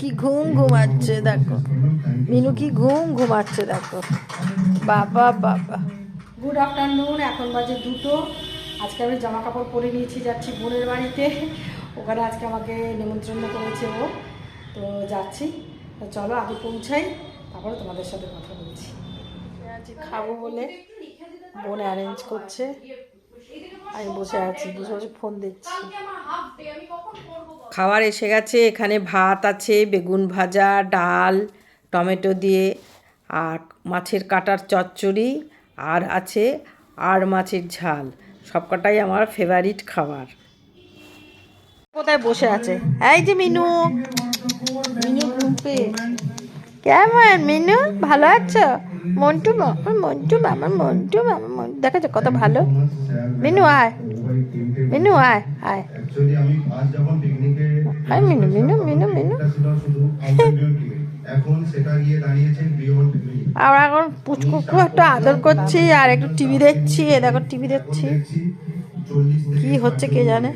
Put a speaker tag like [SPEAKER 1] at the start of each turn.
[SPEAKER 1] কি ঘুম ঘুমাচ্ছে দেখো, মিনু কি ঘুম ঘুমাচ্ছে দেখো। বাবা বাবা, গুড আফটারনুন। এখন বাজে 2টো। আজকে আমি জামা কাপড় পরে নিয়েছি, যাচ্ছি বোনের বাড়িতে। ওখানে আজকে আমাকে নেমন্ত্রণ করেছে ও, তো যাচ্ছি। তো চলো আগে পৌঁছাই, তারপরে তোমাদের সাথে কথা বলছি। আজ খাবো বলে বোন অ্যারেঞ্জ করছে, আমি বসে আছি, বসে বসে ফোন দেখছি। খাবার এসে গেছে, এখানে ভাত আছে, বেগুন ভাজা, ডাল, টমেটো দিয়ে, আর মাছের কাটার চচ্চড়ি, আর আছে আর মাছের ঝাল। সবকটাই আমার ফেভারিট খাবার। কোথায় বসে আছে? এই যে মিনু, মিনু ঘুমপে। কেমন মিনু, ভালো আছো? মন্টু বাবা, মন্টু বাবা, মন্টু বাবা, মন্টু দেখেছো কত ভালো। মিনু আয়, মিনু আয় আয় আয়, মিনু মিনু মিনু মিনু। আমরা এখন পুচকুকে একটু আদর করছি আর একটু টিভি দেখছি। এ দেখো টিভি দেখছি, কি হচ্ছে কে জানে।